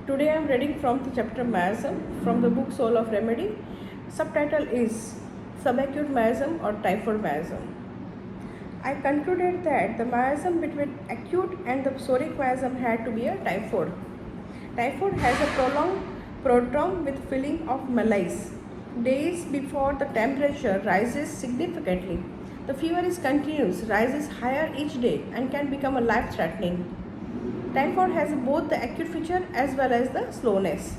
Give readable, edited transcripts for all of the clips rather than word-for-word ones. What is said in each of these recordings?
Today I am reading from the chapter Miasm from the book Soul of Remedy. Subtitle is Subacute Miasm or Typhoid Miasm. I concluded that the miasm between acute and the psoric miasm had to be a typhoid. Typhoid has a prolonged prodrome with feeling of malaise. Days before the temperature rises significantly. The fever is continuous, rises higher each day and can become a life-threatening. Typhoid has both the acute feature as well as the slowness.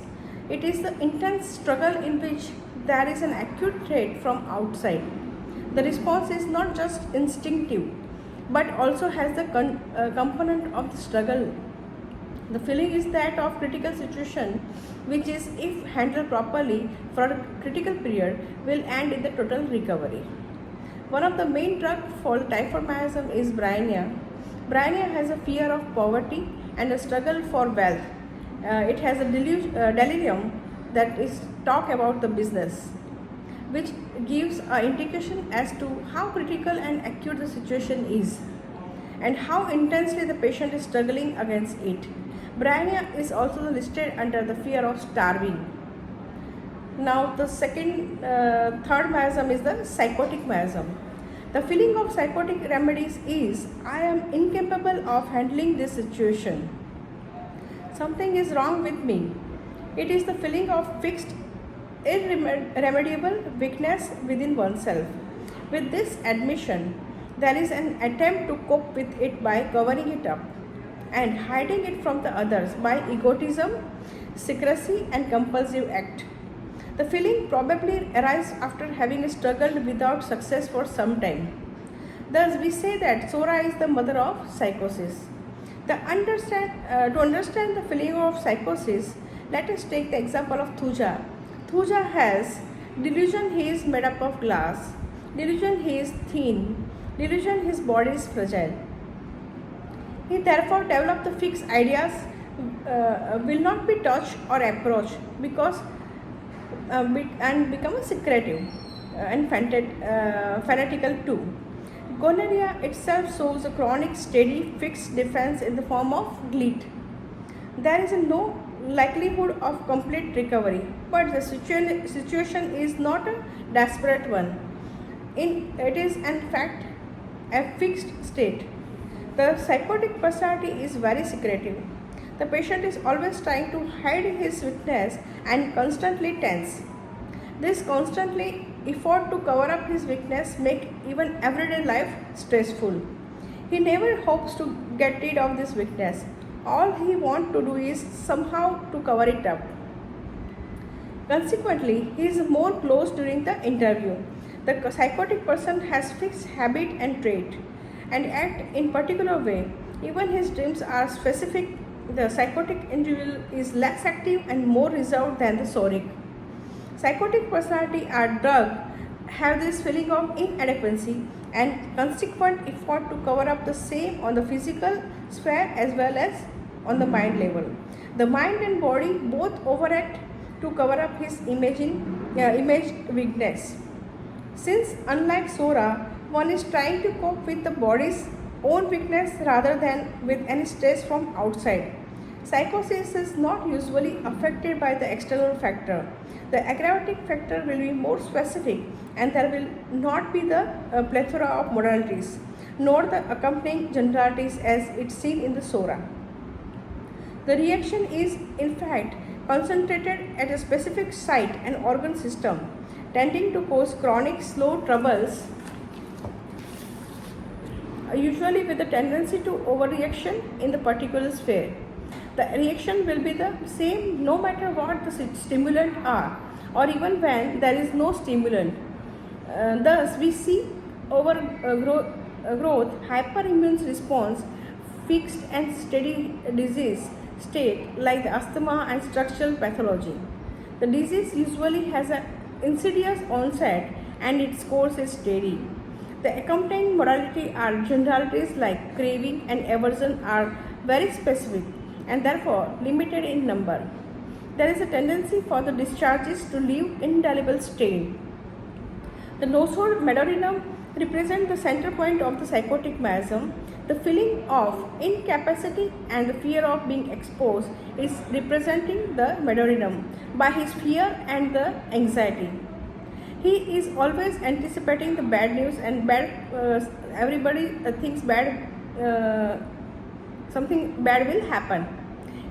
It is the intense struggle in which there is an acute threat from outside. The response is not just instinctive but also has the component of the struggle. The feeling is that of critical situation, which is, if handled properly for a critical period, will end in the total recovery. One of the main drugs for typhoid miasm is bryonia. Bryonia has a fear of poverty and a struggle for wealth. It has a delirium that is talk about the business, which gives an indication as to how critical and acute the situation is and how intensely the patient is struggling against it. Bryonia is also listed under the fear of starving. Now the third miasm is the psychotic miasm. The feeling of psychotic remedies is, I am incapable of handling this situation. Something is wrong with me. It is the feeling of fixed, irremediable weakness within oneself. With this admission, there is an attempt to cope with it by covering it up and hiding it from the others by egotism, secrecy, and compulsive act. The feeling probably arises after having struggled without success for some time. Thus, we say that Sora is the mother of psychosis. To understand the feeling of psychosis, let us take the example of Thuja. Thuja has delusion he is made up of glass, delusion he is thin, delusion his body is fragile. He therefore developed the fixed ideas will not be touched or approached because and become a secretive and fanatical too. Gonorrhea itself shows a chronic, steady, fixed defense in the form of glit. There is no likelihood of complete recovery, but the situation is not a desperate one. It is in fact a fixed state. The psychotic personality is very secretive. The patient is always trying to hide his weakness and constantly tense. This constantly effort to cover up his weakness make even everyday life stressful. He never hopes to get rid of this weakness. All he wants to do is somehow to cover it up. Consequently, he is more closed during the interview. The psychotic person has fixed habit and trait and act in particular way. Even his dreams are specific. The psychotic individual is less active and more reserved than the psoric. Psychotic personality are drugged have this feeling of inadequacy and consequent effort to cover up the same on the physical sphere as well as on the mind level. The mind and body both overact to cover up his imaged weakness. Since unlike Sora, one is trying to cope with the body's own weakness rather than with any stress from outside. Psychosis is not usually affected by the external factor. The aggravating factor will be more specific and there will not be the plethora of modalities nor the accompanying generalities as it's seen in the Sora. The reaction is in fact concentrated at a specific site and organ system, tending to cause chronic slow troubles, usually with a tendency to overreaction in the particular sphere. The reaction will be the same no matter what the stimulant are or even when there is no stimulant. Thus, we see overgrowth, hyperimmune response, fixed and steady disease state like the asthma and structural pathology. The disease usually has an insidious onset and its course is steady. The accompanying modality are generalities like craving and aversion are very specific and therefore limited in number. There is a tendency for the discharges to leave indelible stain. The nosode medullarium represent the center point of the psychotic miasm. The feeling of incapacity and the fear of being exposed is representing the martyrdom by his fear and the anxiety. He is always anticipating the bad news and everybody thinks something bad will happen.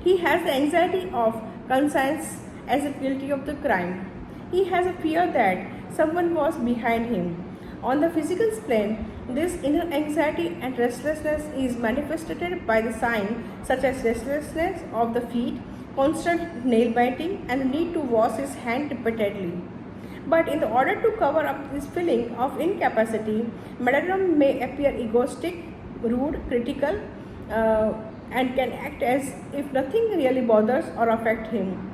He has the anxiety of conscience as if guilty of the crime. He has a fear that someone was behind him. On the physical plane, this inner anxiety and restlessness is manifested by the signs such as restlessness of the feet, constant nail biting, and the need to wash his hand repeatedly. But in order to cover up this feeling of incapacity, martyrdom may appear egoistic, rude, critical, and can act as if nothing really bothers or affects him.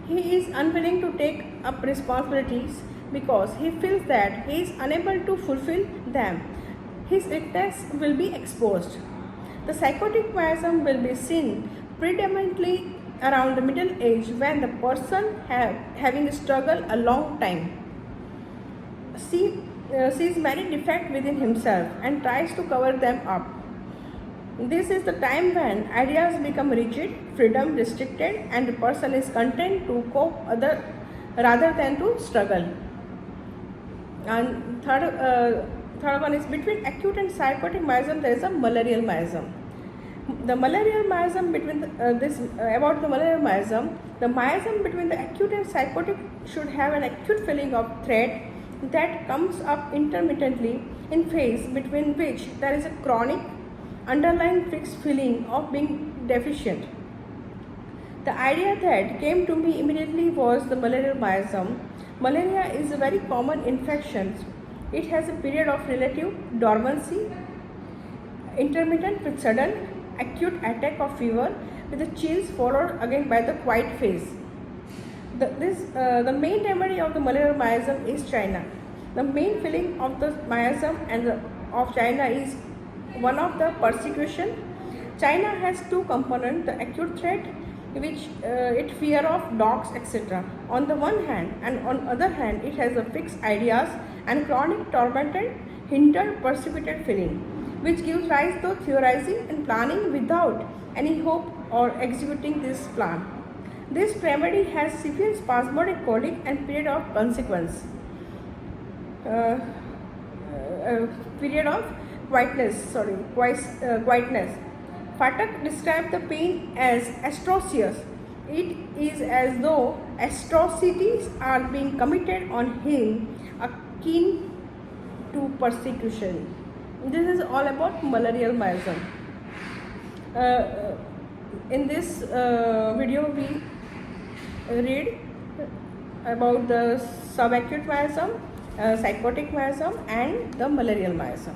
He is unwilling to take up responsibilities because he feels that he is unable to fulfill them. His weakness will be exposed. The psychotic miasm will be seen predominantly around the middle age when the person having struggled a long time sees many defects within himself and tries to cover them up. This is the time when ideas become rigid, freedom restricted, and the person is content to cope rather than to struggle. And third one is between acute and psychotic miasm. There is a malarial miasm. The malarial miasm about the malarial miasm, the miasm between the acute and psychotic should have an acute feeling of threat that comes up intermittently in phase between which there is a chronic underlying fixed feeling of being deficient. The idea that came to me immediately was the malarial miasm. Malaria is a very common infection. It has a period of relative dormancy, intermittent with sudden acute attack of fever with the chills followed again by the quiet phase. The main remedy of the malarial miasm is China. The main feeling of the miasm of China is one of the persecution. China has two components: the acute threat, which it fear of dogs, etc. on the one hand, and on the other hand, it has a fixed ideas and chronic tormented, hindered, persecuted feeling, which gives rise to theorizing and planning without any hope or executing this plan. This remedy has severe spasmodic colic and period of consequence. Period of quietness. Fatak described the pain as atrocious. It is as though atrocities are being committed on him, akin to persecution. This is all about malarial miasm. In this video, we read about the subacute miasm, psychotic miasm, and the malarial miasm.